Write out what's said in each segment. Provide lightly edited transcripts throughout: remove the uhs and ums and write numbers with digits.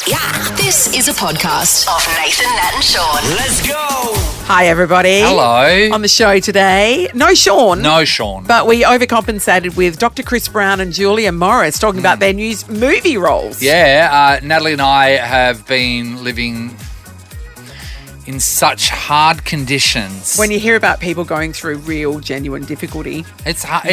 Yeah, this is a podcast of Nathan, Nat and Sean. Let's go. Hi, everybody. Hello. On the show today, no Sean. No Sean. But we overcompensated with Dr. Chris Brown and Julia Morris talking about their new movie roles. Yeah, Natalie and I have been living in such hard conditions. When you hear about people going through real, genuine difficulty, it's hard.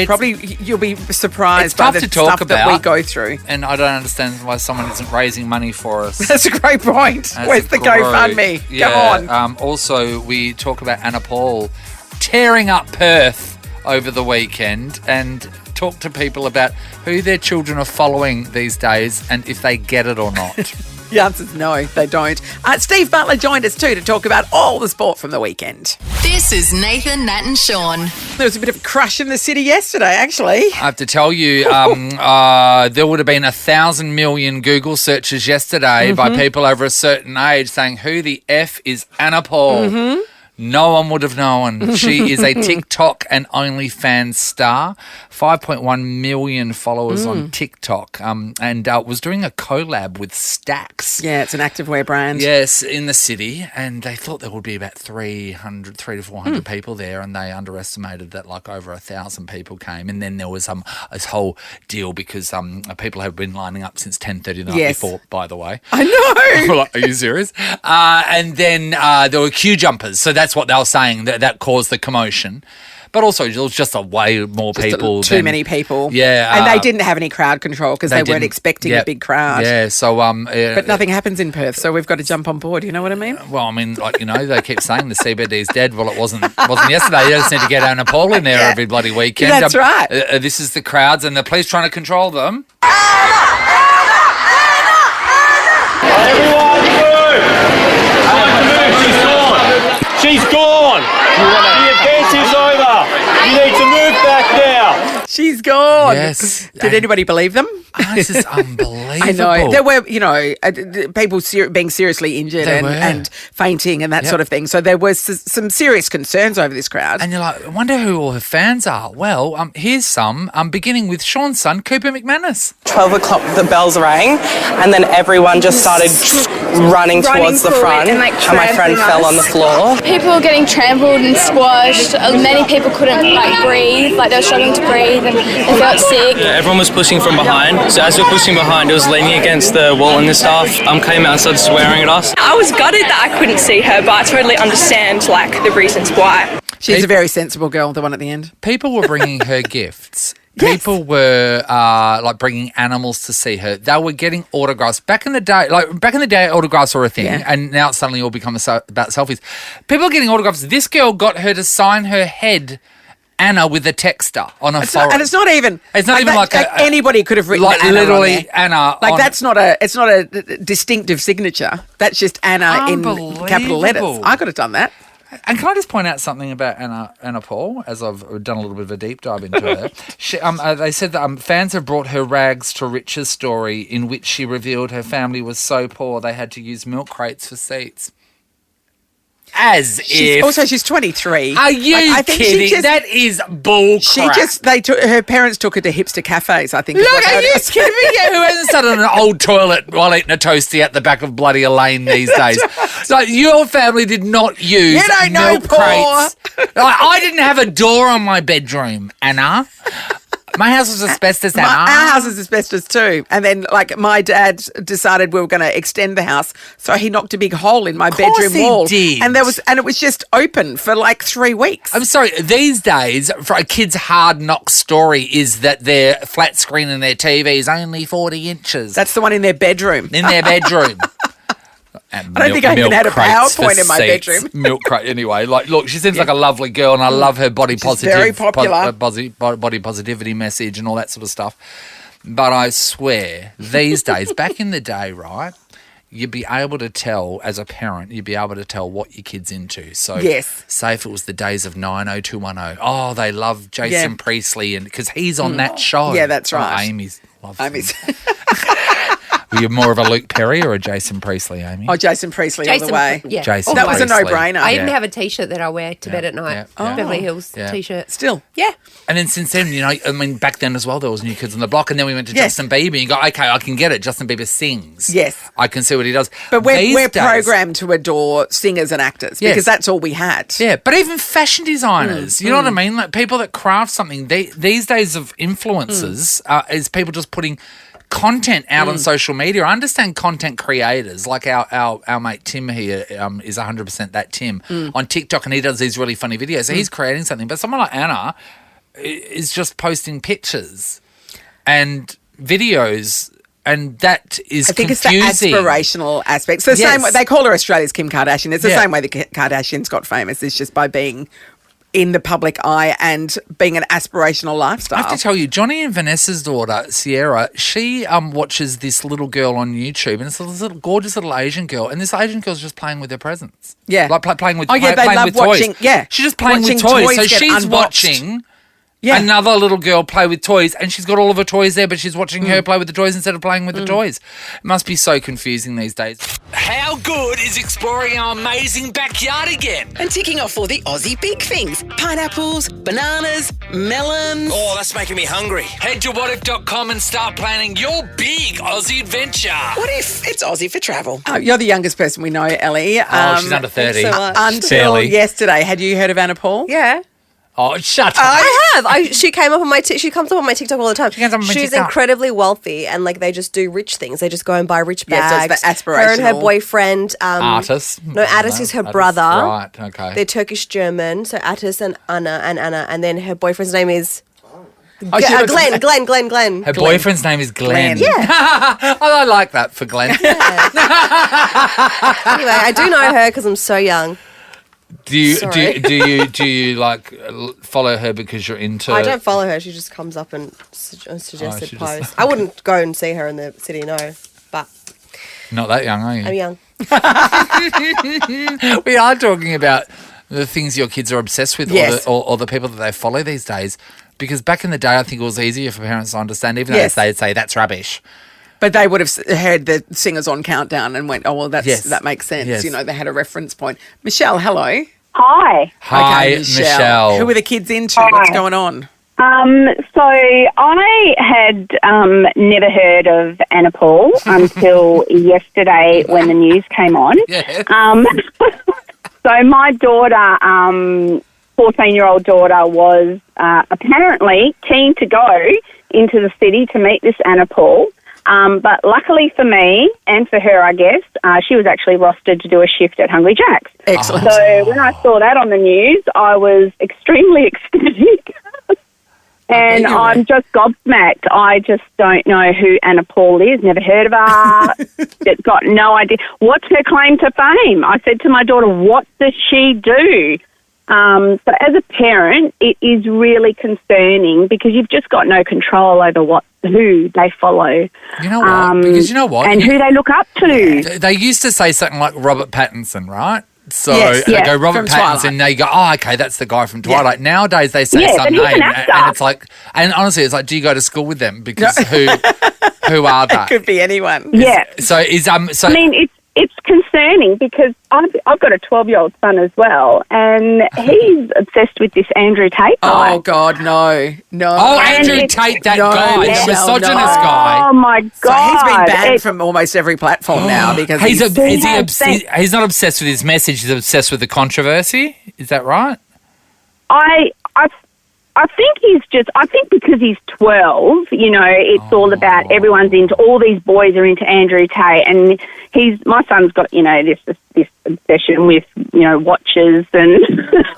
you'll be surprised by tough the to talk stuff that about. we go through. And I don't understand why someone isn't raising money for us. That's a great point. Where's the GoFundMe? Yeah, Come on. Also, we talk about Anna Paul tearing up Perth over the weekend and talk to people about who their children are following these days and if they get it or not. The answer's no, they don't. Steve Butler joined us too to talk about all the sport from the weekend. This is Nathan, Nat and Sean. There was a bit of a crush in the city yesterday, actually. I have to tell you, there would have been 1,000 million Google searches yesterday by people over a certain age saying, who the F is Anna Paul? No one would have known. She is a TikTok and OnlyFans star. 5.1 million followers on TikTok, and was doing a collab with Stax. Yeah, it's an activewear brand. Yes, in the city, and they thought there would be about 300 to 400 people there, and they underestimated that like over 1,000 people came. And then there was this whole deal because people have been lining up since 10:30 the night before, by the way. I know. Like, are you serious? And then there were queue jumpers, so that's what they were saying, that caused the commotion. But also, it was just way more people. Too many people. Yeah. And they didn't have any crowd control because they weren't expecting a big crowd. Yeah, so... but nothing happens in Perth, so we've got to jump on board, you know what I mean? Well, I mean, like, they keep saying the CBD's dead. Well, it wasn't yesterday. You just need to get Anna Paul in there every bloody weekend. That's right. This is the crowds and the police trying to control them. Everyone move! She's gone! She's gone! The event is over! You need to move back now! She's gone. Yes. Did anybody believe them? This is unbelievable. I know. There were, people being seriously injured and fainting and that sort of thing. So there was some serious concerns over this crowd. And you're like, I wonder who all her fans are. Well, here's some, beginning with Sean's son, Cooper McManus. 12 o'clock, the bells rang, and then everyone just started running towards the front, and my friend fell on the floor. People were getting trampled and squashed. Many people couldn't breathe, they were struggling to breathe and they felt sick. Yeah, everyone was pushing from behind. So as we were pushing behind, it was leaning against the wall, and the staff came out and started swearing at us. I was gutted that I couldn't see her, but I totally understand the reasons why. She's a very sensible girl, the one at the end. People were bringing her gifts. Yes. People were bringing animals to see her. They were getting autographs. Back in the day, autographs were a thing, and now it's suddenly all become about selfies. People are getting autographs. This girl got her to sign her head, Anna, with a texter on her forehead. And it's not even like anybody could have written like Anna literally on there. Anna. It's not a distinctive signature. That's just Anna in capital letters. I could have done that. And can I just point out something about Anna Paul, as I've done a little bit of a deep dive into her? They said that fans have brought her rags to riches story, in which she revealed her family was so poor they had to use milk crates for seats. She's 23. Are you kidding? That is bull crap. Her parents took her to hipster cafes, I think. Look, are you kidding me? Yeah, who hasn't sat on an old toilet while eating a toastie at the back of bloody Elaine these days? So your family did not use milk crates. I didn't have a door on my bedroom, Anna. My house was asbestos, Anna. Our house is asbestos too. And then, my dad decided we were going to extend the house, so he knocked a big hole in my bedroom wall. Did. And it was just open for 3 weeks. I'm sorry. These days, for a kid's hard knock story is that their flat screen in their TV is only 40 inches. That's the one in their bedroom. In their bedroom. I don't think I even had a PowerPoint in my bedroom. Milk crate, anyway. Look, she seems like a lovely girl, and I love her body positive, very popular. Body positivity message and all that sort of stuff. But I swear, these days, back in the day, right, you'd be able to tell, as a parent, what your kid's into. So, say if it was the days of 90210, oh, they love Jason Priestley, and because he's on that show. Yeah, that's right. Amy's loves him. Were you more of a Luke Perry or a Jason Priestley, Amy? Oh, Jason Priestley all the way. Yeah. Jason That was a Priestley. no-brainer. I even have a T-shirt that I wear to bed at night. Beverly Hills T-shirt. Still. Yeah. And then since then, I mean, back then as well, there was New Kids on the Block, and then we went to Justin Bieber, and you go, okay, I can get it. Justin Bieber sings. Yes. I can see what he does. But These we're days- programmed to adore singers and actors because that's all we had. Yeah, but even fashion designers, you know what I mean? Like people that craft something, these days of influencers is people just putting content out on social media. I understand content creators, like our mate Tim here is 100% that Tim on TikTok, and he does these really funny videos. So he's creating something. But someone like Anna is just posting pictures and videos, and that is I think confusing. it's the aspirational aspect. So the same way they call her Australia's Kim Kardashian. It's the same way the Kardashians got famous. It's just by being in the public eye and being an aspirational lifestyle. I have to tell you, Johnny and Vanessa's daughter, Sierra, she watches this little girl on YouTube, and it's this little gorgeous little Asian girl, and this Asian girl's just playing with her presents. Yeah. Like playing with they playing love with watching. toys. Yeah. She's just playing Watching with toys. So toys get she's unboxed. watching another little girl play with toys, and she's got all of her toys there, but she's watching her play with the toys instead of playing with the toys. It must be so confusing these days. How good is exploring our amazing backyard again? And ticking off all the Aussie big things. Pineapples, bananas, melons. Oh, that's making me hungry. Head to whatif.com and start planning your big Aussie adventure. What if it's Aussie for travel? Oh, you're the youngest person we know, Ellie. She's under 30. Until Barely. yesterday. Had you heard of Anna Paul? Yeah. Oh, shut up. I have. She came up on my she comes up on my TikTok all the time. She's TikTok. incredibly wealthy, and like they just do rich things. They just go and buy rich bags. Yeah, so it's the Her and her aspirational- boyfriend. Artis. No, Atis is her Artis. brother. Right, okay. They're Turkish German. So Atis and Anna, and then her boyfriend's name is Glenn. Her boyfriend's name is Glenn. Yeah. I like that for Glenn. Anyway, I do know her because I'm so young. Do you Sorry. like follow her because you're into? I don't follow her. She just comes up and suggested she just- posts. I wouldn't go and see her in the city, no. But Not that young, are you? I'm young. We are talking about the things your kids are obsessed with, Yes. or the people that they follow these days. Because back in the day, I think it was easier for parents to understand, even though Yes. they'd say that's rubbish. But they would have heard the singers on Countdown and went, oh, well, Yes. that makes sense. Yes. You know, they had a reference point. Michelle, hello. Hi. Hi, Okay, Michelle. Who are the kids into? What's going on? So I had never heard of Anna Paul until yesterday when the news came on. Yeah. So my daughter, 14-year-old daughter, was apparently keen to go into the city to meet this Anna Paul. But luckily for me and for her, I guess, she was actually rostered to do a shift at Hungry Jack's. Excellent. So when I saw that on the news, I was extremely ecstatic. And I'm just gobsmacked. I just don't know who Anna Paul is. Never heard of her. Got no idea. What's her claim to fame? I said to my daughter, what does she do? So as a parent, it is really concerning because you've just got no control over who they follow. You know what? Because you know what? And who they look up to. They used to say something like Robert Pattinson, right? So Yes, they yeah, go Robert from Pattinson, Twilight. and they go, oh, okay, that's the guy from Twilight. Yeah. Nowadays they say Yeah, some but he's an name, actor. and it's like, and honestly, it's like, do you go to school with them? Because who are they? Could be anyone. Yeah. So is so I mean, it's concerning because I've got a 12-year-old son as well, and he's obsessed with this Andrew Tate guy. Oh, God, no. Oh, And Andrew it's- Tate, that No, guy, the Michelle, misogynist no. guy. Oh my So God! he's been banned It's- from almost every platform now because He's Yes, he's not obsessed with his message. He's obsessed with the controversy. Is that right? I think I think because he's 12, it's all about everyone's into, all these boys are into Andrew Tate, and my son's got, this obsession with, watches and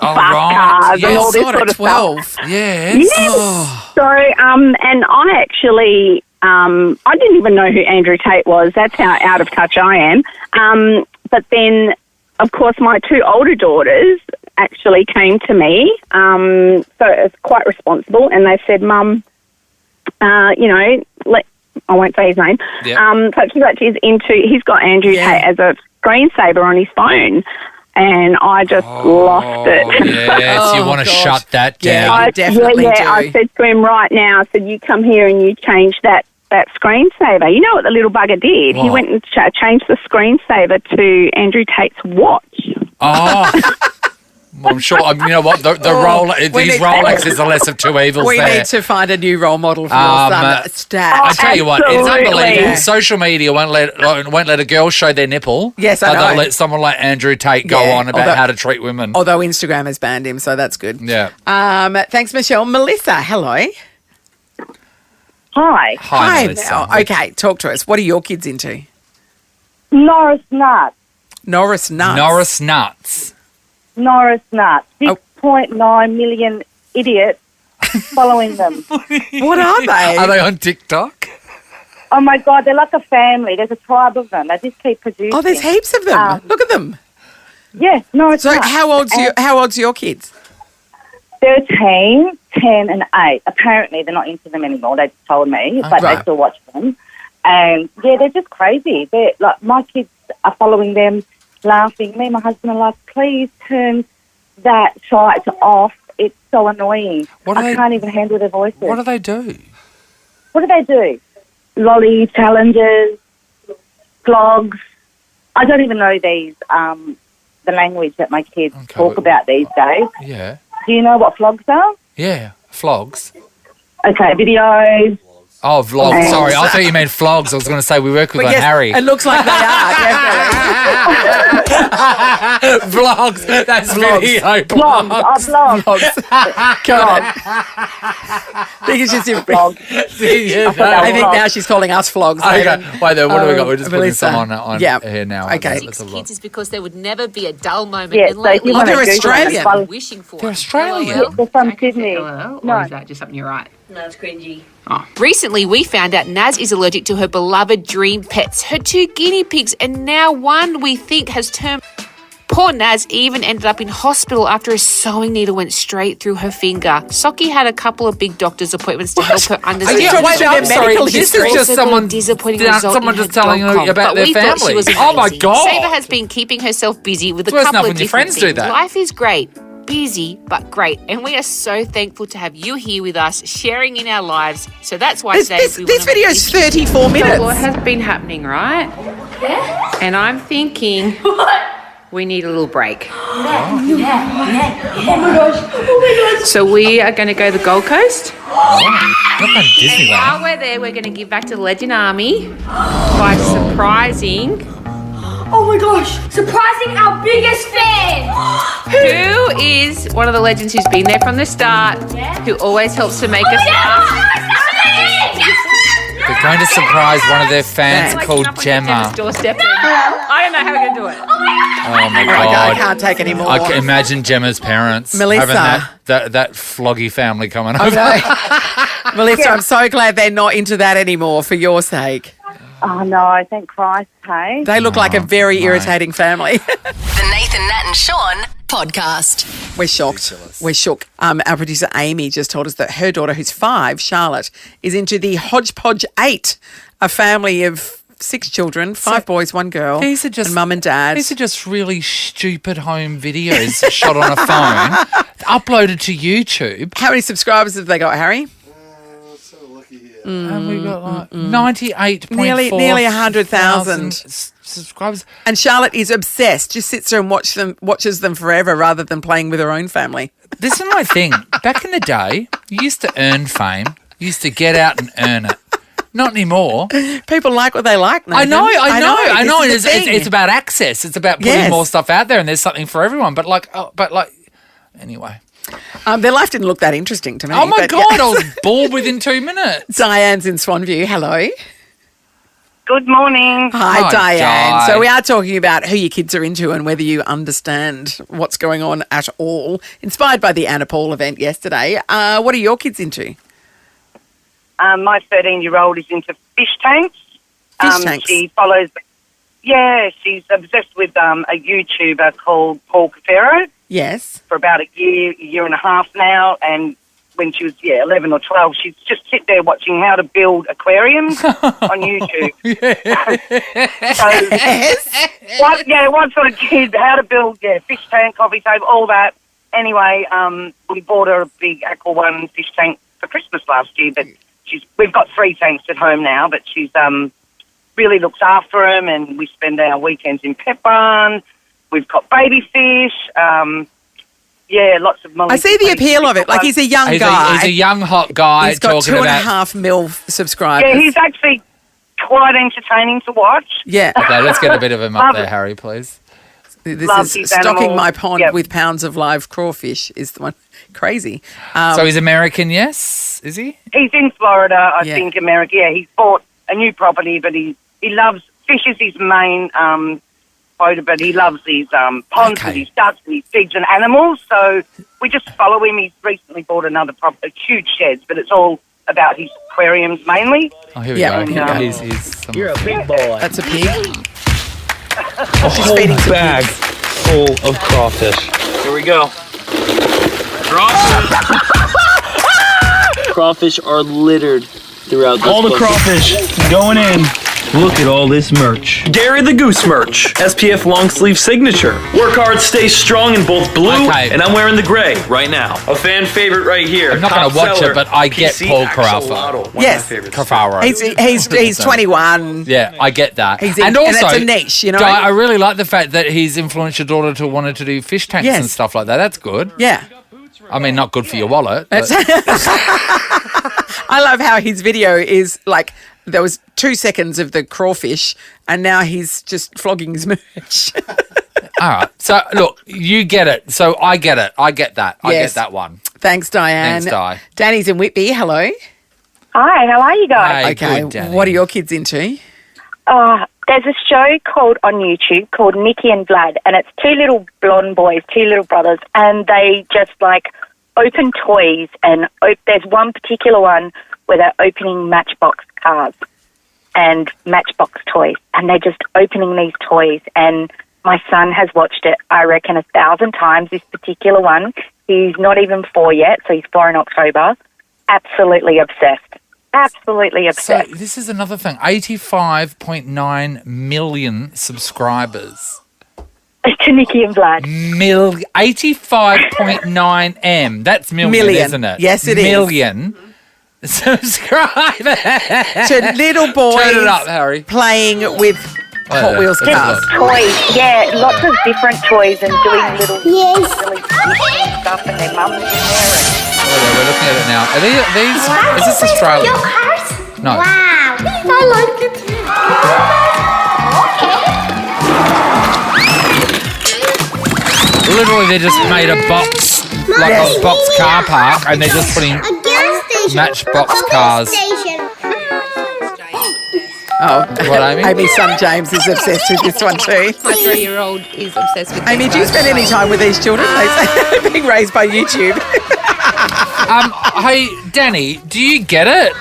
fast cars and all this sort of 12. stuff. Yes. Yes. So, and I actually, I didn't even know who Andrew Tate was. That's how out of touch I am. But then, of course, my two older daughters actually came to me, so it's quite responsible, and they said, Mum, I won't say his name, Yep. such and such is he's got Andrew Tate as a screensaver on his phone, and I just lost it. Yes, you want to shut that down. Yeah, you definitely do. I said to him right now, I said, you come here and you change that that screensaver. You know what the little bugger did? What? He went and changed the screensaver to Andrew Tate's watch. Oh. I'm sure. You know what? These Rolex is the less of two evils. We there. need to find a new role model for your son. Stat. I tell you what, it's Absolutely. unbelievable. Yeah. Social media won't let a girl show their nipple. Yes, I but know. they'll let someone like Andrew Tate go on about how to treat women. Although Instagram has banned him, so that's good. Yeah. Thanks, Michelle. Melissa, hello. Hi. Hi, Melissa. Okay, talk to us. What are your kids into? Norris nuts. Norris nuts. Norris nuts. Norris nuts. 6.9 million idiots following them. What are they? Are they on TikTok? Oh my God, they're like a family. There's a tribe of them. They just keep producing. Oh, there's heaps of them. Look at them. Yes, Norris So nuts. how old's your kids? 13, 10 and 8. Apparently they're not into them anymore. They just told me, but right. they still watch them. And yeah, they're just crazy. They're like, my kids are following them, laughing. Me and my husband are like, please turn that site off. It's so annoying. I can't even handle their voices. What do they do? What do they do? Lolly challenges, vlogs. I don't even know these, the language that my kids talk about these days. Yeah. Do you know what vlogs are? Yeah. Flogs. Okay, videos. Oh, vlogs. Sorry, I thought you meant flogs. I was going to say we work with Harry. It looks like they are, definitely. Vlogs. That's video. Vlogs. Got it. I think it's just vlogs. I think now she's calling us vlogs. Okay. Wait there, what do we got? We're just putting Melissa. some on here now. Okay. Kids is because there would never be a dull moment Yeah, in so life. if you want they're to Google Australian. them, Wishing for. They're Australian. LOL. they're from Sydney. Or No. is that just something you write? No, it's cringy. Oh. Recently, we found out Naz is allergic to her beloved dream pets, her 2 guinea pigs, and now one we think has turned. Poor Naz even ended up in hospital after a sewing needle went straight through her finger. Socky had a couple of big doctor's appointments to help her understand. I'm sorry. This is just someone disappointing someone just telling you about but their we thought she family. was Oh my amazing. God. Saber has been keeping herself busy with It's a worse couple enough of when your different friends do things. that. Life is great. Busy but great, and we are so thankful to have you here with us, sharing in our lives. So that's why today This video is 34 minutes. What has been happening, right? Yeah. And I'm thinking we need a little break. Oh my gosh. So we are going to go to the Gold Coast. Disneyland. While we're there, we're going to give back to the Legend Army by surprising. Oh my gosh. Surprising our biggest fan. Who is one of the legends who's been there from the start, who always helps to make us laugh. They're going to surprise one of their fans called Gemma. Doorstep. I don't know how we're going to do it. Oh my I God. can't take any more. I can imagine Gemma's parents Melissa. having that floggy family coming over. Melissa, I'm so glad they're not into that anymore for your sake. Oh no, thank Christ, hey. They look like a very irritating family. The Nathan, Nat and Sean podcast. We're shocked. We're shook. Our producer Amy just told us that her daughter, who's 5, Charlotte, is into the Hodgepodge 8, a family of 6 children, 5 boys, 1 girl, These are just and mum and dad. These are just really stupid home videos shot on a phone, uploaded to YouTube. How many subscribers have they got, Harry? And we got like 98.4 nearly 100,000 subscribers. And Charlotte is obsessed. Just sits there and watches them forever rather than playing with her own family. This is my thing. Back in the day, you used to earn fame. You used to get out and earn it. Not anymore. People like what they like, Nathan. I know. This is the thing. It's about access. It's about putting more stuff out there, and there's something for everyone. But anyway. Their life didn't look that interesting to me. Oh my God, I was bored within 2 minutes. Diane's in Swanview. Hello. Good morning. Hi, Diane. Di. So we are talking about who your kids are into and whether you understand what's going on at all. Inspired by the Anna Paul event yesterday. What are your kids into? My 13-year-old is into fish tanks. Fish tanks? She follows... Yeah, she's obsessed with a YouTuber called Paul Cafero. Yes. For about a year and a half now, and when she was 11 or 12, she'd just sit there watching how to build aquariums on YouTube. One sort of kid, how to build fish tank, coffee table, all that. Anyway, we bought her a big Aqua One fish tank for Christmas last year, but we've got 3 tanks at home now, but she's really looks after him, and we spend our weekends in Pet Barn. We've got baby fish. Lots of money. I see the appeal of it. Like, he's a young guy. He's a young, hot guy. He's got 2.5 mil subscribers. Yeah, he's actually quite entertaining to watch. Yeah. Okay, let's get a bit of him up there, Harry, please. This is stocking my pond with pounds of live crawfish is the one. Crazy. So he's American, yes? Is he? He's in Florida, I think, America. Yeah, he's bought a new property, but he loves fish is his main quota, but he loves these ponds with his ducks and his pigs and animals. So we just follow him. He's recently bought another property, huge sheds, but it's all about his aquariums mainly. Oh, here we go. He's You're a big boy. That's a pig. A whole bag full of crawfish. Here we go. Crawfish are littered throughout this All the bucket. crawfish going in. Look at all this merch. Gary the Goose merch. SPF long sleeve signature. Work hard, stay strong in both blue, and I'm wearing the gray right now. A fan favorite right here. I'm not going to watch it, but I get Paul Carafo. Yes. Carafaro. He's 21. Yeah, I get that. And also, it's a niche, you know. I really like the fact that he's influenced your daughter to want to do fish tanks and stuff like that. That's good. Yeah. I mean, not good for your wallet. I love how his video is like, there was 2 seconds of the crawfish and now he's just flogging his merch. All right. So, look, you get it. So I get it. I get that. I get that one. Thanks, Diane. Thanks, Di. Danny's in Whitby. Hello. Hi, how are you guys? Hey, Okay, good, Danny. what are your kids into? There's a show called on YouTube called Nicky and Vlad, and it's 2 little blonde boys, 2 little brothers, and they just like open toys. And there's one particular one where they're opening Matchbox cars and Matchbox toys, and they're just opening these toys. And my son has watched it, I reckon, 1,000 times. This particular one, he's not even 4 yet, so he's 4 in October. Absolutely obsessed. Absolutely obsessed. So this is another thing. 85.9 million subscribers. To Nicky and Vlad. 85.9 M. That's million, isn't it? Yes, it is. Million subscribers. To little boys Turn it up, Harry. playing with Hot Wheels cars. Toys, yeah, lots of different toys and doing little really stuff, and their mums in there. We're looking at it now. Are these is this Australian? Your cars? No. Wow. I like it too. Literally, they just made a box, like a box car park, and they're just putting Matchbox cars. Oh, What, Amy? Amy's son James is obsessed with this one too. My 3-year-old is obsessed with Amy, do you spend any time with these children? They say they're being raised by YouTube. Hey, Danny, do you get it?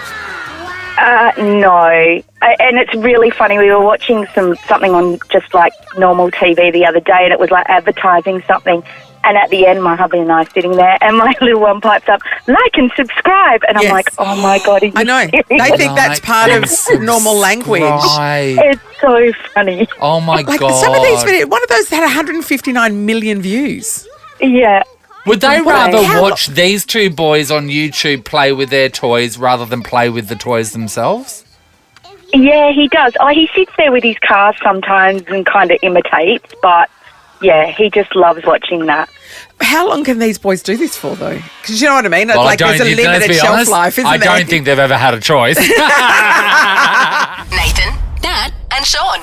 No. And it's really funny. We were watching something on just like normal TV the other day, and it was like advertising something. And at the end, my hubby and I are sitting there, and my little one pipes up, like and subscribe. And I'm like, oh my God. I know. They think that's part of normal language. It's so funny. Oh my Like God. some of these videos, one of those had 159 million views. Yeah. Would they What? rather How- watch these 2 boys on YouTube play with their toys rather than play with the toys themselves? Yeah, he does. He sits there with his cars sometimes and kind of imitates, but yeah, he just loves watching that. How long can these boys do this for, though? Because you know what I mean? It's Well, like there's a let's limited be shelf honest, life, isn't I there? don't think they've ever had a choice. Nathan, Nat, and Sean.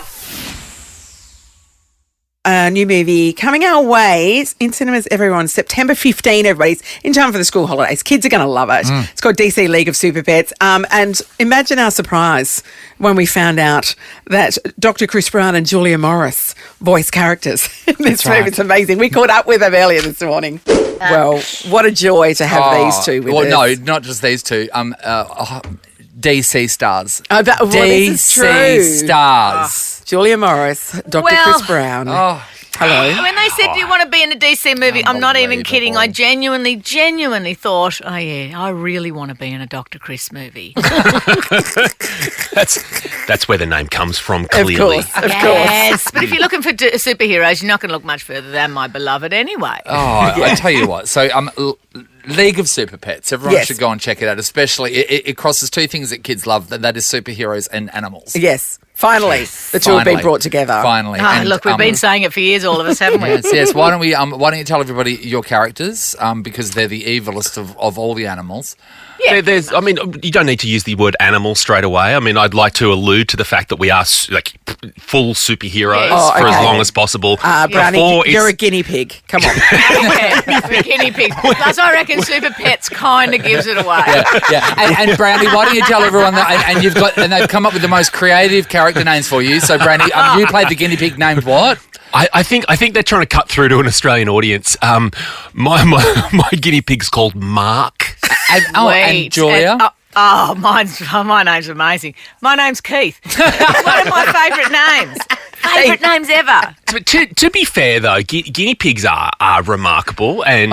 A new movie coming our way in cinemas, everyone. September 15, everybody's in time for the school holidays. Kids are going to love it. It's called DC League of Super Pets. And imagine our surprise when we found out that Dr. Chris Brown and Julia Morris voice characters in this movie. right. It's amazing. We caught up with them earlier this morning. Well, what a joy to have these two with us. No, not just these two. DC stars. This is true. DC stars. Julia Morris, Dr. Chris Brown. Oh, hello. When they said, do you want to be in a DC movie? I'm not even kidding. I genuinely thought, oh yeah, I really want to be in a Dr. Chris movie. That's where the name comes from, clearly. Of course. Yes, but if you're looking for superheroes, you're not going to look much further than My Beloved anyway. I tell you what. So League of Super Pets. Everyone Yes. should go and check it out, especially it crosses two things that kids love, that is superheroes and animals. Yes. Finally, the two have been brought together. Finally. Oh, look, we've been saying it for years, all of us, haven't we? Yes. Why don't you tell everybody your characters, because they're the evilest of all the animals. Yeah. I mean, you don't need to use the word animal straight away. I mean, I'd like to allude to the fact that we are full superheroes for as long as possible. Brownie, you're a guinea pig. Come on. We're guinea pigs. Plus, I reckon Super Pets kind of gives it away. Yeah. And Brownie, why don't you tell everyone that? And they've come up with the most creative character names for you. So, Brownie, you played the guinea pig named what? I think they're trying to cut through to an Australian audience. My guinea pig's called Mark. And Julia? My name's amazing. My name's Keith. One of my favourite names. Favourite names ever. To be fair, though, guinea pigs are remarkable, and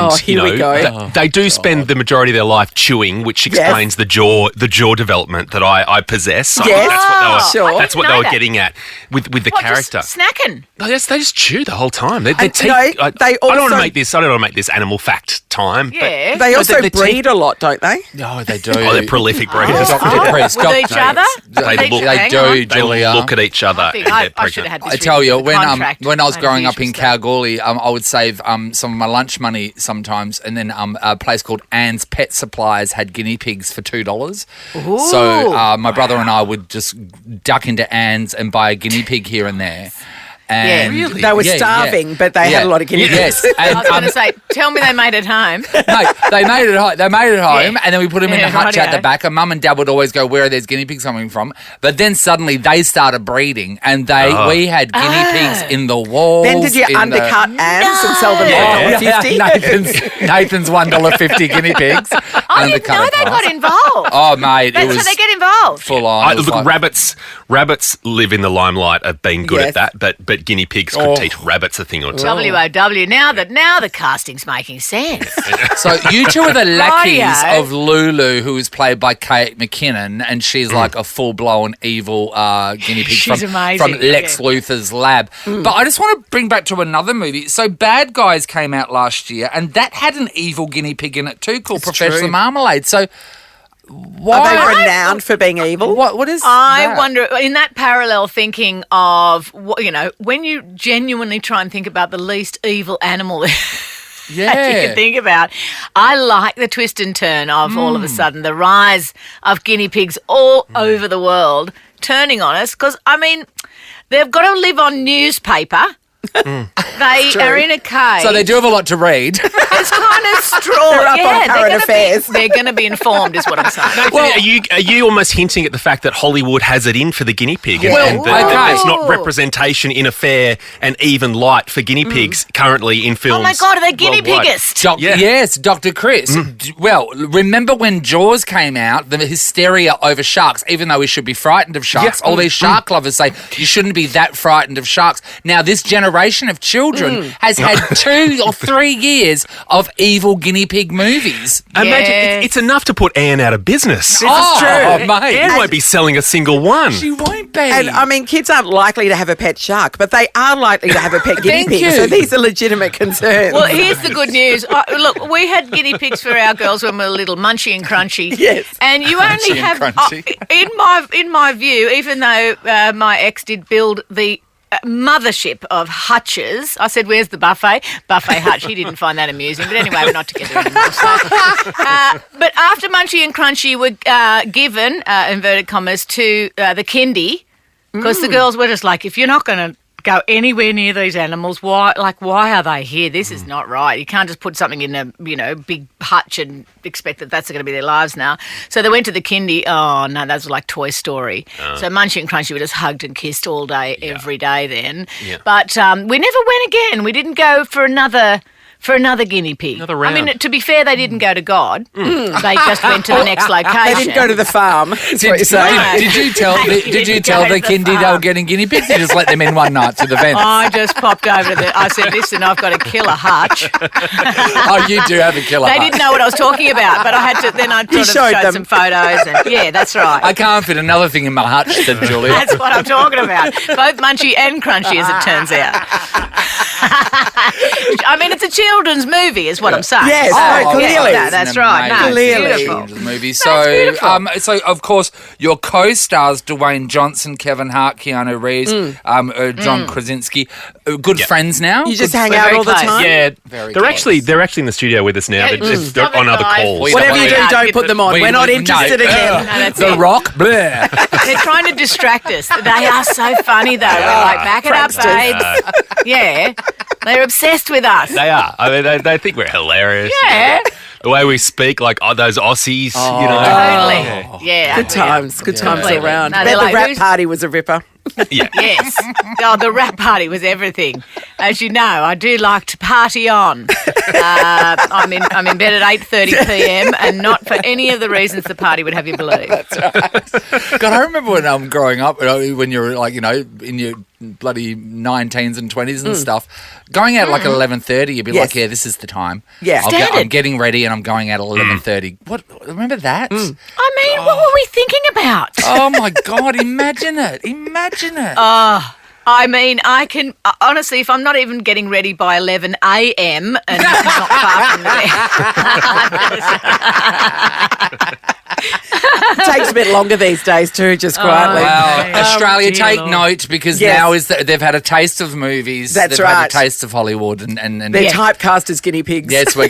they do spend the majority of their life chewing, which explains the jaw development that I possess. So that's what they were getting at with the character. Just snacking. They just chew the whole time. Their teeth. I don't want to make this animal fact time. Yeah. But they also breed a lot, don't they? No, they do. Oh, they're prolific breeders. With each other? They look at each other. I should have had this. I tell you, when contract. I was growing up in Usually Kalgoorlie, I would save some of my lunch money sometimes, and then a place called Ann's Pet Supplies had guinea pigs for $2. So my brother and I would just duck into Ann's and buy a guinea pig here and there. And really? They were starving, but they had a lot of guinea pigs. Yes. I was going to say, tell me they made it home. No, they made it home. And then we put them in the hutch at the back. And Mum and Dad would always go, "Where are these guinea pigs coming from?" But then suddenly they started breeding, and we had guinea pigs in the walls. Then did you undercut Ann's and sell them $1.50? Nathan's $1.50 guinea pigs. I didn't know they got involved. Oh, mate, So they get involved. Full on. Look, rabbits live in the limelight of being good at that, but guinea pigs could teach rabbits a thing or two. WOW. Now the casting's making sense. So you two are the lackeys of Lulu, who is played by Kate McKinnon, and she's like a full-blown evil guinea pig from Lex Luthor's lab. But I just want to bring back to another movie. So Bad Guys came out last year, and that had an evil guinea pig in it too, called Professor Marmalade. So why are they renowned for being evil? What is I wonder, in that parallel thinking of, when you genuinely try and think about the least evil animal that you can think about, I like the twist and turn of all of a sudden the rise of guinea pigs all over the world turning on us, because, they've got to live on newspaper. They are in a cage. So they do have a lot to read. It's kind of straw. They're up on current affairs. They're going to be informed, is what I'm saying. Well, are you almost hinting at the fact that Hollywood has it in for the guinea pig, and that there's not representation in a fair and even light for guinea pigs currently in films? Oh my God, are they guinea piggest? Yes, Dr. Chris. Well, remember when Jaws came out, the hysteria over sharks, even though we should be frightened of sharks, all these shark lovers say you shouldn't be that frightened of sharks. Now, this generation of children has had 2 or 3 years of evil guinea pig movies. Imagine, it's enough to put Anne out of business. This is true. Mate. Anne won't be selling a single one. She won't be. And kids aren't likely to have a pet shark, but they are likely to have a pet guinea pig. So these are legitimate concerns. Well, here's the good news. Look, we had guinea pigs for our girls when we were little, Munchie and Crunchy. Yes. And you only have, in my view, even though my ex did build the mothership of hutches. I said, "Where's the buffet?" Buffet hutch. He didn't find that amusing. But anyway, we're not together anymore. So. But after Munchie and Crunchy were given, inverted commas, to the kindy, because the girls were just like, if you're not going to go anywhere near these animals, why are they here? This is not right. You can't just put something in a big hutch and expect that that's going to be their lives now. So they went to the kindy. Oh no, that was like Toy Story. So Munchie and Crunchy were just hugged and kissed all day, every day then. Yeah. But we never went again. We didn't go for another guinea pig. Another round. I mean, to be fair, they didn't go to God. They just went to the next location. They didn't go to the farm. That's what you're saying. Did you tell the kindy they were getting guinea pigs? You just let them in one night to the fence. I just popped over to I said, "Listen, I've got a killer hutch." Oh, you do have a killer hutch. They didn't know what I was talking about, but I had to. Then I showed some photos, and yeah, that's right. I can't fit another thing in my hutch, said Julia. That's what I'm talking about. Both Munchie and Crunchy, as it turns out. I mean, it's a children's movie, is what I'm saying. Yes, clearly. Yeah, that's right. No, Clearly. beautiful. Movie. So, so of course, your co-stars Dwayne Johnson, Kevin Hart, Keanu Reeves, John Krasinski, good friends now. You just hang out all the time. Yeah, they're actually in the studio with us now. They're on other calls. Whatever you do, don't put them on. We're not interested again. The Rock, bleh. They're trying to distract us. They are so funny, though. We're like, back it up, babes. Yeah. They're obsessed with us. They are. I mean, they think we're hilarious. Yeah. The way we speak, like those Aussies, Totally. Yeah. Good times. Good times all around. No, Bet the like, rap party was a ripper. Yeah. Yes. Oh, the rap party was everything. As you know, I do like to party on. I'm in bed at 8:30 p.m. and not for any of the reasons the party would have you believe. That's right. God, I remember when growing up, when you were like, in your bloody 19s and 20s and stuff, going out at like 11:30, you'd be like, yeah, this is the time. Yeah. I'm getting ready and I'm going out at 11:30. What? Remember that? I mean, what were we thinking about? Oh my God, imagine it. Imagine it. I mean, I can honestly, if I'm not even getting ready by 11 a.m. and it's not far from there. It takes a bit longer these days too, just quietly. Well, Australia, take note because now they've had a taste of movies. That's they've right. had a taste of Hollywood, and they're typecast as guinea pigs. Yes, we'll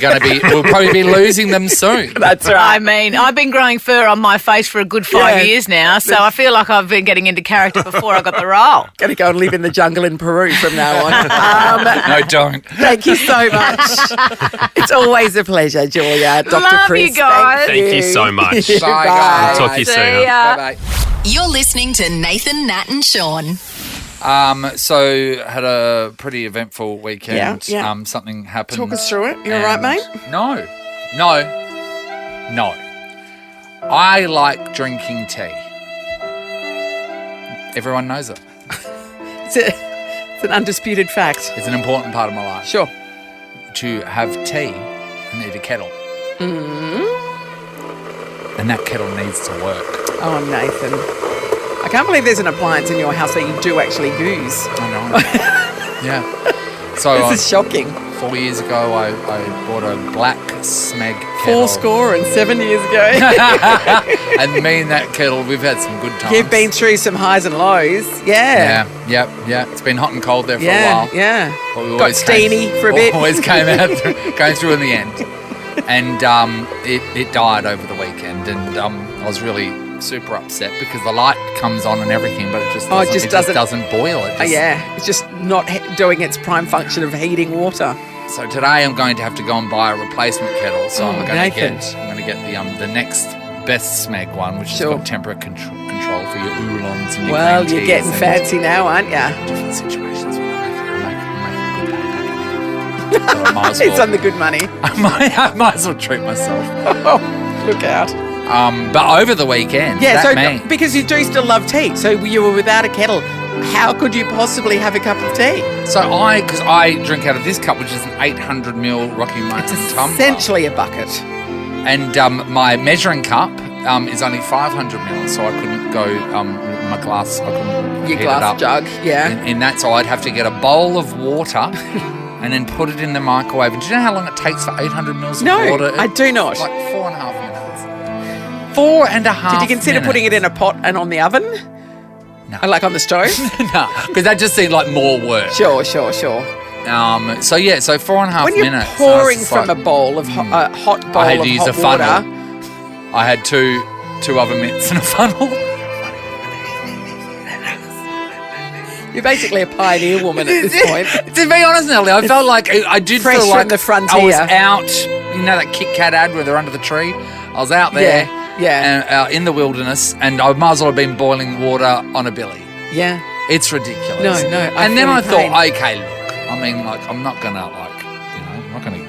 probably be losing them soon. That's right. I mean, I've been growing fur on my face for a good 5 years now, so I feel like I've been getting into character before I got the role. Going to go and live in the jungle in Peru from now on. No, don't. Thank you so much. It's always a pleasure, Julia. Dr. Love Chris, you guys. Thank you so much. Bye, guys. We'll talk to you soon. Bye-bye. You're listening to Nathan, Nat and Sean. So had a pretty eventful weekend. Yeah. Something happened. Talk us through it. You all right, mate? No. I like drinking tea. Everyone knows it. It's an undisputed fact. It's an important part of my life. Sure. To have tea, I need a kettle. Mm-hmm. And that kettle needs to work. Oh, Nathan. I can't believe there's an appliance in your house that you do actually use. I know. Yeah. So this is shocking. 4 years ago, I bought a black Smeg kettle. 7 years ago. And me and that kettle, we've had some good times. You've been through some highs and lows. Yeah. Yeah. It's been hot and cold there for a while. Yeah. But we Got steamy for a bit. Always came out going through in the end. And it died over the weekend, and I was really super upset because the light comes on and everything, but it just doesn't boil. It's just not doing its prime function of heating water. So today I'm going to have to go and buy a replacement kettle. So I'm going Nathan. to get the next best Smeg one, which has got temperature control for your oolongs and your Well, green you're teas getting and fancy now, aren't you? different situations. I'm making good pay back in here. So I might as well, It's on the good money. I might as well treat myself. Oh, look out. But over the weekend, because you do still love tea, so you were without a kettle. How could you possibly have a cup of tea? So because I drink out of this cup, which is an 800ml Rocky Mountain tumbler. Essentially a bucket. And my measuring cup is only 500ml, so I couldn't go my glass. I couldn't Your heat glass it up jug, yeah. In that, so I'd have to get a bowl of water and then put it in the microwave. And do you know how long it takes for 800ml of water? No, I do not. It's like 4.5 minutes. 4.5 Did you consider putting it in a pot and on the oven? No. Like on the stove? No, because that just seemed like more work. Sure. So 4.5 when you're minutes. pouring from a bowl of hot bowl I had to use hot a funnel. water. I had two oven mitts and a funnel. You're basically a pioneer woman at this point. To be honest, Nelly, I felt like I did Fresh feel like from the frontier. I was out. You know that Kit Kat ad where they're under the tree? I was out there, and in the wilderness, and I might as well have been boiling water on a billy. Yeah, it's ridiculous. No. And then I thought, okay, look, I mean, like, I'm not gonna I'm not gonna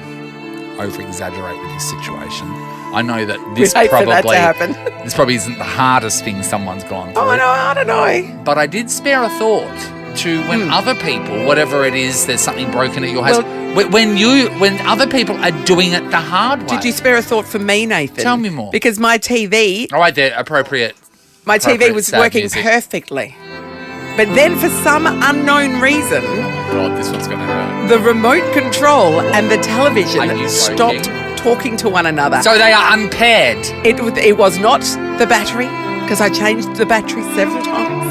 over exaggerate with this situation. I know that this this probably isn't the hardest thing someone's gone through. Oh, I don't know. But I did spare a thought to when other people, whatever it is, there's something broken at your house. When other people are doing it the hard way. Did you spare a thought for me, Nathan? Tell me more. Because my TV... All right, there, appropriate. My TV was working music. perfectly. But then for some unknown reason, God, this one's going to hurt. the remote control and the television Are you stopped talking to one another. So they are unpaired. It was not the battery, because I changed the battery several times.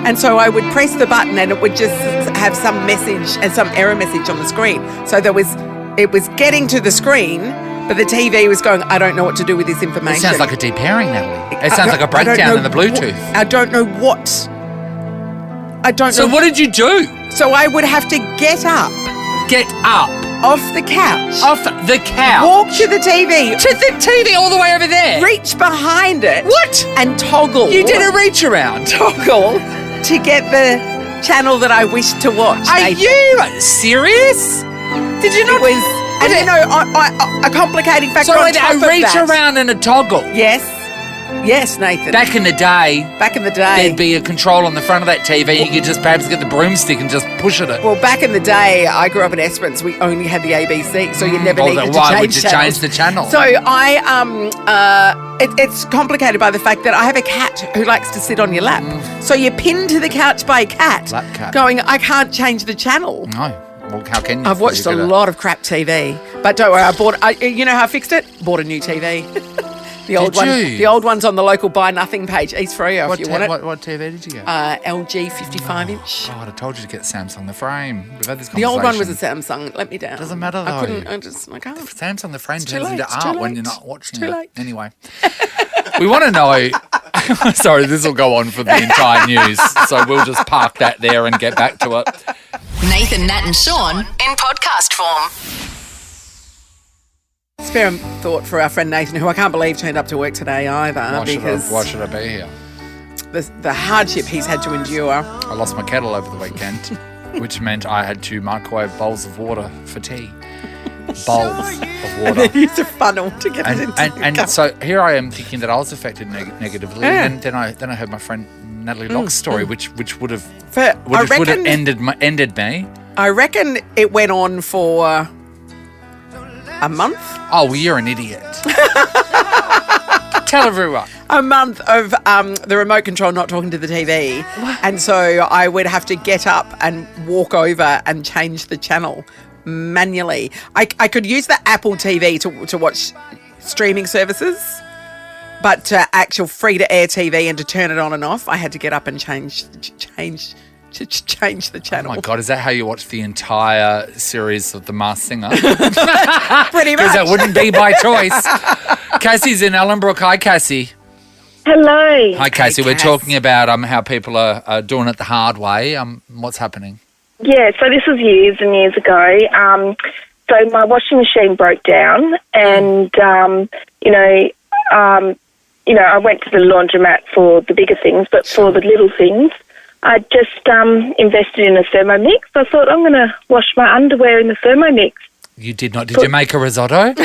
And so I would press the button and it would just have some message and some error message on the screen. So it was getting to the screen, but the TV was going, I don't know what to do with this information. It sounds like a de-pairing, Natalie. It sounds like a breakdown in the Bluetooth. I don't know what. So what did you do? So I would have to get up. Get up? Off the couch. Off the couch? Walk to the TV. To the TV all the way over there? Reach behind it. What? And toggle. You did a reach around? Toggle to get the channel that I wished to watch. Are you serious? Did you not? It was, and you know, a complicating factor so on top of that. So a reach around and a toggle? Yes. Yes, Nathan. Back in the day, there'd be a control on the front of that TV. You could just perhaps get the broomstick and just push it. Well, back in the day, I grew up in Esperance. We only had the ABC, so you never needed to change channels. Why would you change the channel? So it's complicated by the fact that I have a cat who likes to sit on your lap. So you're pinned to the couch by a cat, lap cat, going, I can't change the channel. No. Well, how can you? I've watched a lot of crap TV, but don't worry. You know how I fixed it? Bought a new TV. The old one's on the local Buy Nothing page. East Freo if you want it. What TV did you get? LG 55-inch. God, I told you to get Samsung the frame. We've had this conversation. The old one was a Samsung. Let me down. Doesn't matter though. I can't. Samsung the frame turns into art when you're not watching it. Too late. Anyway, we want to know. Sorry, this will go on for the entire news, so we'll just park that there and get back to it. Nathan, Nat and Sean in podcast form. Spare thought for our friend Nathan, who I can't believe turned up to work today either. Why should I be here? The hardship he's had to endure. I lost my kettle over the weekend, which meant I had to microwave bowls of water for tea. Bowls of water. And then use a funnel to get it into and so here I am thinking that I was affected negatively, and then I heard my friend Natalie Locke's story, which would have ended me. I reckon it went on for a month. Oh, well, you're an idiot. Tell everyone. A month of the remote control not talking to the TV. What? And so I would have to get up and walk over and change the channel manually. I could use the Apple TV to watch streaming services, but to actual free-to-air TV and to turn it on and off, I had to get up and change the channel. Oh my God, is that how you watch the entire series of The Masked Singer? Pretty much. Because that wouldn't be by choice. Cassie's in Ellenbrook. Hi, Cassie. Hello. Hi, Cassie. We're talking about how people are doing it the hard way. What's happening? Yeah, so this was years and years ago. So my washing machine broke down, and I went to the laundromat for the bigger things, but for the little things, I just invested in a Thermomix. I thought, I'm going to wash my underwear in the Thermomix. You did not. Did you make a risotto? No,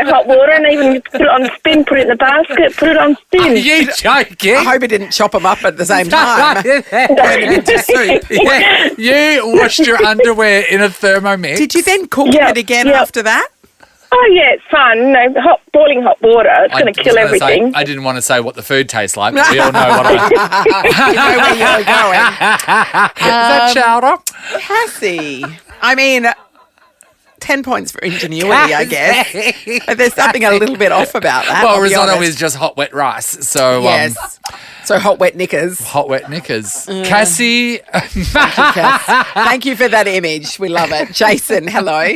hot water, and even put it on spin, put it in the basket, put it on spin. Are you joking? I hope it didn't chop them up at the same time. Turn them into soup. Yeah. You washed your underwear in a Thermomix. Did you then cook it again after that? Oh, yeah, it's fun. No, boiling hot water. It's going to kill everything. I didn't want to say what the food tastes like, but we all know what you know where you're going. Is that chowder? Cassie. I mean, 10 points for ingenuity, I guess. But there's something a little bit off about that. Well, risotto is just hot, wet rice. So, yes. So hot, wet knickers. Hot, wet knickers. Cassie. Thank you, Cass. Thank you for that image. We love it. Jason, hello.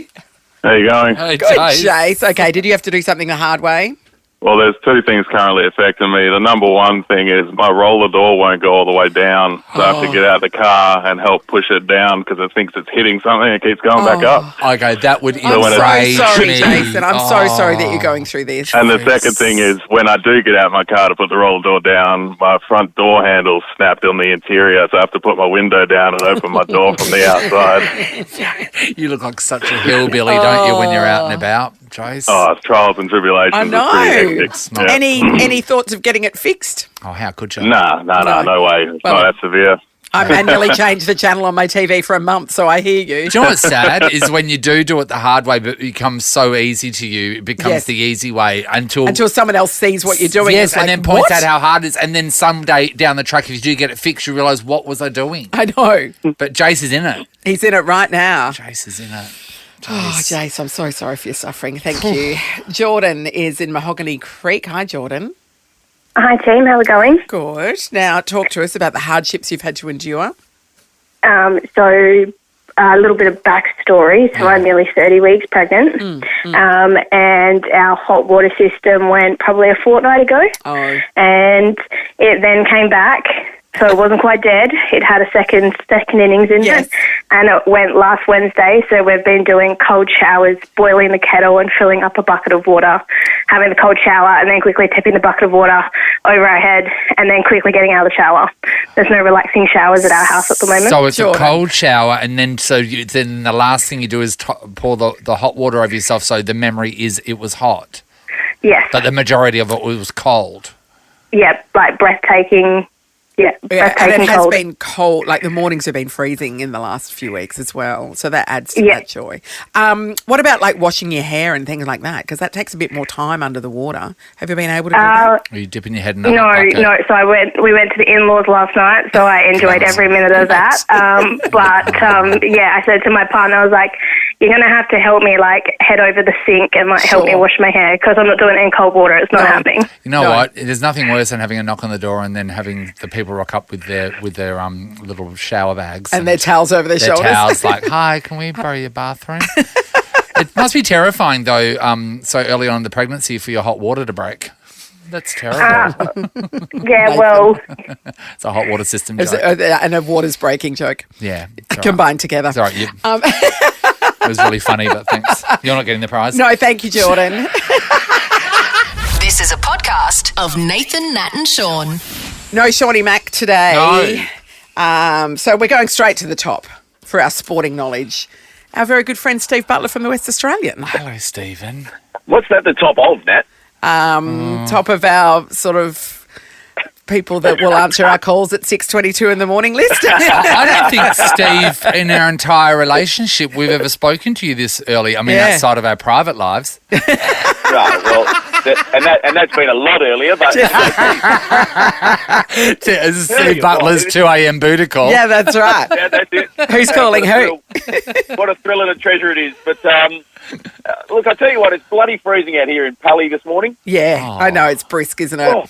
How you going? Hey, good, Jace. Okay, did you have to do something the hard way? Well, there's two things currently affecting me. The number one thing is my roller door won't go all the way down, so I have to get out of the car and help push it down because it thinks it's hitting something and it keeps going back up. Okay, that would I'm enrage so sorry, me. Jason. I'm so sorry that you're going through this. And the second thing is when I do get out of my car to put the roller door down, my front door handle's snapped on the interior, so I have to put my window down and open my door from the outside. You look like such a hillbilly, don't you, when you're out and about, Jace? Oh, it's trials and tribulations. I know. It's pretty hectic. Yeah. Any thoughts of getting it fixed? Oh, how could you? No way. It's Well, not that severe. I manually changed the channel on my TV for a month, so I hear you. Do you know what's sad is when you do it the hard way, but it becomes so easy to you, it becomes the easy way until someone else sees what you're doing. Yes, and then points what? out how hard it is. And then someday down the track, if you do get it fixed, you realise, what was I doing? I know. But Jace is in it. He's in it right now. Jace is in it. Oh, Jace, I'm so sorry for your suffering. Thank you. Jordan is in Mahogany Creek. Hi, Jordan. Hi, team. How's it going? Good. Now, talk to us about the hardships you've had to endure. So, a little bit of backstory. So, I'm nearly 30 weeks pregnant, and our hot water system went probably a fortnight ago. Oh. And it then came back. So it wasn't quite dead. It had a second innings in it, and it went last Wednesday. So we've been doing cold showers, boiling the kettle and filling up a bucket of water, having the cold shower, and then quickly tipping the bucket of water over our head, and then quickly getting out of the shower. There's no relaxing showers at our house at the moment. So it's a cold shower, and then then the last thing you do is pour the hot water over yourself. So the memory is it was hot. Yes. But the majority of it was cold. Yep, like breathtaking. Yeah, and it has been cold. Like the mornings have been freezing in the last few weeks as well, so that adds to that joy. What about like washing your hair and things like that? Because that takes a bit more time under the water. Have you been able to do that? Are you dipping your head in No. So we went to the in-laws last night, so I enjoyed every minute of that. I said to my partner, I was like, "You're going to have to help me like head over the sink and like help me wash my hair because I'm not doing it in cold water. It's not happening." You know what? There's nothing worse than having a knock on the door and then having the people rock up with their little shower bags and their towels over their shoulders. Towels like, "Hi, can we borrow your bathroom?" It must be terrifying though. So early on in the pregnancy for your hot water to break. That's terrible. It's a hot water system joke. And a water's breaking joke. Yeah. Combined together. Sorry. It was really funny, but thanks. You're not getting the prize. No, thank you, Jordan. This is a podcast of Nathan, Nat and Sean. No Shawnee Mac today. No. So we're going straight to the top for our sporting knowledge. Our very good friend Steve Butler from the West Australian. Hello, Stephen. What's that the top of, Nat? Top of our sort of people that will answer our calls at 6:22 in the morning list. I don't think, Steve, in our entire relationship, we've ever spoken to you this early. I mean, outside of our private lives. Right, well, and that's been a lot earlier, but... Steve Butler's 2 a.m. booty call. Yeah, that's right. Yeah, that's it. Who's calling who? What a thrill and a treasure it is. But, look, I tell you what, it's bloody freezing out here in Pally this morning. Yeah, I know, it's brisk, isn't it? Oh.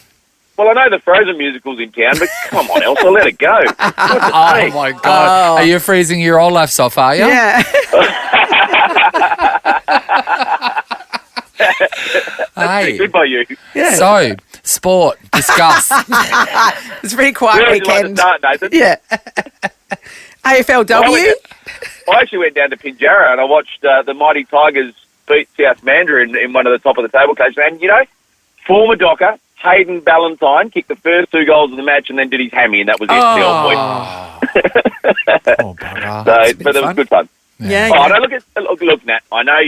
Well, I know the Frozen musical's in town, but come on, Elsa, let it go. Oh, my God. Are you freezing your old life off, are you? Yeah. That's good by you. Yeah. So, sport, discuss. It's a pretty quiet weekend. Like to start, Nathan? Yeah. AFLW? I actually went down to Pinjarra and I watched the Mighty Tigers beat South Mandurah in one of the top of the table games. And, you know, former Docker, Hayden Ballantyne, kicked the first 2 goals of the match and then did his hammy, and that was it. But it was good fun. Yeah. No, look, Nat, I know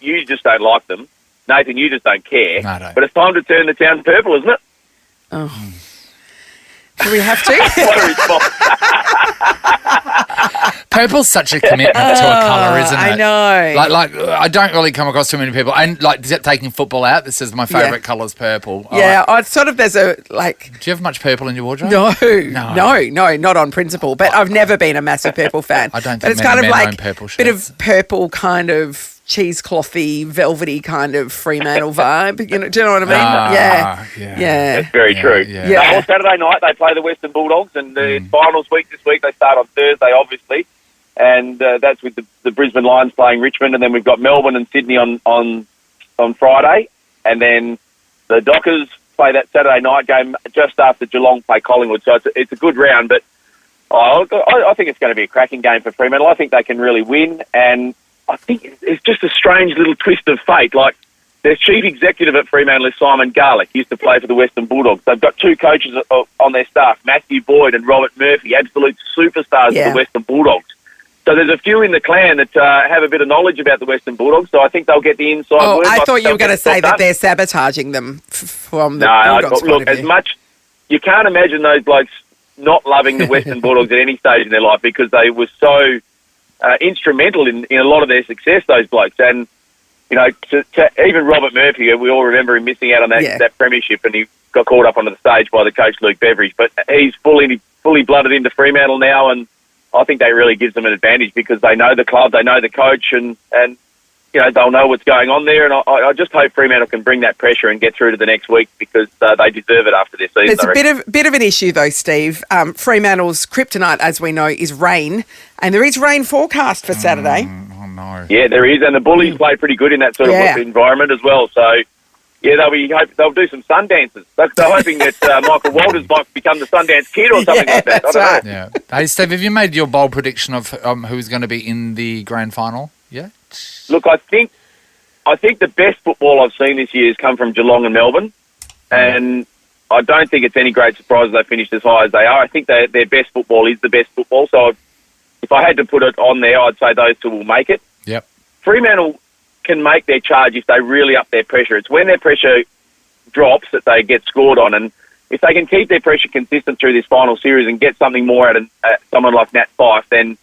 you just don't like them. Nathan, you just don't care. No. But it's time to turn the town purple, isn't it? Oh. Do we have to? What a response. Purple's such a commitment to a colour, isn't it? I know. Like I don't really come across too many people. And like taking football out, this is my favourite colour is purple. Yeah, there's a like. Do you have much purple in your wardrobe? No, not on principle. But I've never been a massive purple fan. I don't think but it's kind of like purple bit of purple kind of cheeseclothy, velvety kind of Fremantle vibe. You know, do you know what I mean? Yeah. That's very true. Yeah. Well, Saturday night they play the Western Bulldogs, and the finals week this week they start on Thursday, obviously, and that's with the Brisbane Lions playing Richmond, and then we've got Melbourne and Sydney on Friday, and then the Dockers play that Saturday night game just after Geelong play Collingwood. So it's a good round, but I think it's going to be a cracking game for Fremantle. I think they can really win, and I think it's just a strange little twist of fate. Like, their chief executive at Fremantle is Simon Garlick. He used to play for the Western Bulldogs. They've got 2 coaches on their staff, Matthew Boyd and Robert Murphy, absolute superstars of the Western Bulldogs. So there's a few in the clan that have a bit of knowledge about the Western Bulldogs, so I think they'll get the inside word. I thought you were going to say that they're sabotaging them from the Bulldogs point of view. Look, as much... You can't imagine those blokes not loving the Western Bulldogs at any stage in their life because they were so instrumental in a lot of their success, those blokes. And, you know, to even Robert Murphy, we all remember him missing out on that premiership, and he got called up onto the stage by the coach, Luke Beveridge. But he's fully blooded into Fremantle now, and I think that really gives them an advantage because they know the club, they know the coach, and you know, they'll know what's going on there. And I just hope Fremantle can bring that pressure and get through to the next week because they deserve it after this season. There's a bit of an issue though, Steve. Fremantle's kryptonite, as we know, is rain, and there is rain forecast for Saturday. Oh no! Yeah, there is, and the Bullies play pretty good in that sort of environment as well. So. Yeah, they'll do some sun dances. They're hoping that Michael Walters might become the Sundance Kid or something like that. I don't know. Yeah. Hey, Steve, have you made your bold prediction of who's going to be in the grand final? Yeah. Look, I think the best football I've seen this year has come from Geelong and Melbourne, and I don't think it's any great surprise they finished as high as they are. I think their best football is the best football. So if I had to put it on there, I'd say those two will make it. Yep. Fremantle can make their charge if they really up their pressure. It's when their pressure drops that they get scored on, and if they can keep their pressure consistent through this final series and get something more out of someone like Nat Fyfe, then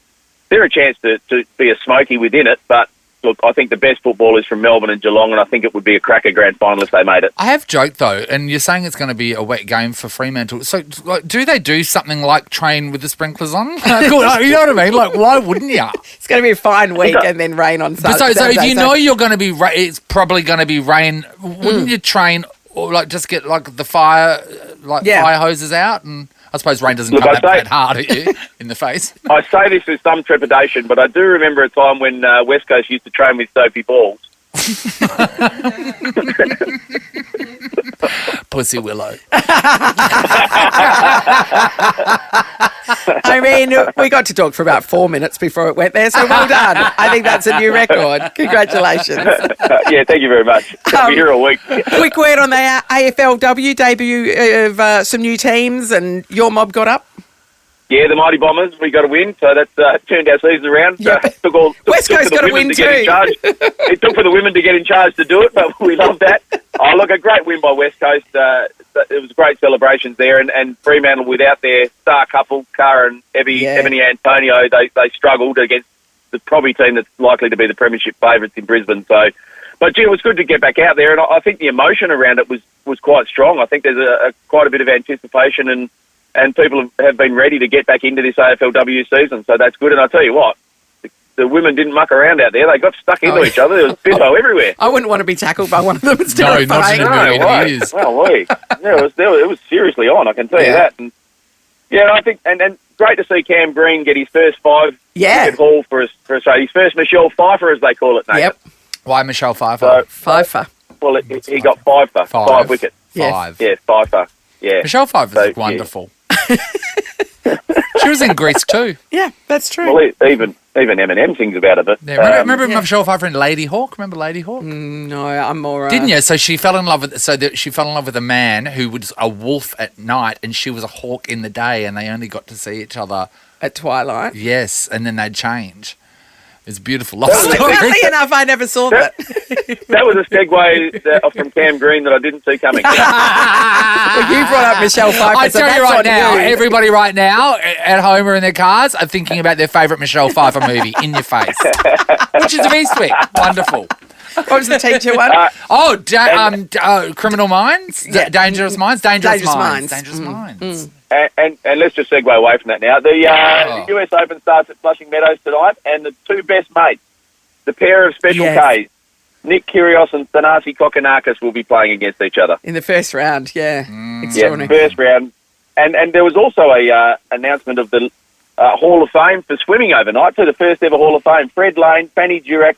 they're a chance to be a smoky within it. But look, I think the best football is from Melbourne and Geelong, and I think it would be a cracker grand final if they made it. I have joked, though, and you're saying it's going to be a wet game for Fremantle. So, like, do they do something like train with the sprinklers on? You know what I mean? Like, why wouldn't you? It's going to be a fine week and then rain on Saturday. So if you know you're going to be, it's probably going to be rain. Wouldn't you train or like just get like the fire hoses out? And I suppose rain doesn't come that hard at you in the face. I say this with some trepidation, but I do remember a time when West Coast used to train with soapy balls. Pussy Willow. I mean, we got to talk for about 4 minutes before it went there, so well done. I think that's a new record. Congratulations. Yeah, thank you very much. I'll be here all week. Quick word on the AFLW debut of some new teams, and your mob got up. Yeah, the Mighty Bombers, we got a win, so that's turned our season around. Yep. West Coast got a win too. It took for the women to get in charge to do it, but we love that. Oh, look, a great win by West Coast. It was great celebrations there, and Fremantle, without their star couple, Cara and Ebony Antonio, they struggled against the probably team that's likely to be the premiership favourites in Brisbane. So, but gee, it was good to get back out there, and I think the emotion around it was quite strong. I think there's quite a bit of anticipation and people have been ready to get back into this AFLW season, so that's good. And I tell you what, the women didn't muck around out there. They got stuck into each other. There was bimbo everywhere. I wouldn't want to be tackled by one of them. It's terrifying. It was seriously on, I can tell you that. And yeah, I think, and great to see Cam Green get his first five-wicket haul for Australia. His first Michelle Pfeiffer, as they call it, Nathan. Yep. Why Michelle Pfeiffer? Pfeiffer. Well, he got five wickets. Five. Yeah, Pfeiffer. Yeah. Michelle Pfeiffer's wonderful. She was in Grease too. Yeah, that's true. Well, even Eminem sings about it. But remember Michelle Pfeiffer in Lady Hawk? Remember Lady Hawk? No, I'm more. Didn't you? So she fell in love with a man who was a wolf at night, and she was a hawk in the day, and they only got to see each other at twilight. Yes, and then they'd change. It's a beautiful love story. Funnily enough, I never saw that. That was a segue from Cam Green that I didn't see coming. Well, you brought up Michelle Pfeiffer. I tell you right now, everybody right now at home or in their cars are thinking about their favourite Michelle Pfeiffer movie, In Your Face, which is of Eastwick. Wonderful. What was the teacher one? Criminal Minds? Yeah. Dangerous Minds? Dangerous Minds. And let's just segue away from that now. The US Open starts at Flushing Meadows tonight, and the two best mates, the pair of Special Ks, Nick Kyrgios and Thanasi Kokkinakis, will be playing against each other. In the first round, extraordinary. Yeah, first round. And there was also a announcement of the Hall of Fame for swimming overnight, so the first ever Hall of Fame. Fred Lane, Fanny Durack,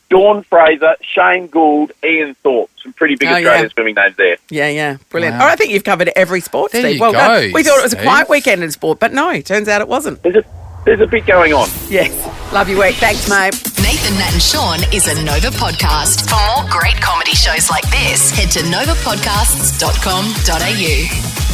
Dawn Fraser, Shane Gould, Ian Thorpe. Some pretty big Australian swimming names there. Yeah, brilliant. Wow. I think you've covered every sport, There Steve. you Well go, done. We thought it was a Steve. quiet weekend in sport, but no, turns out it wasn't. There's a bit going on. Yes. Love your week. Thanks, mate. Nathan, Nat and Sean is a Nova podcast. For more great comedy shows like this, head to novapodcasts.com.au.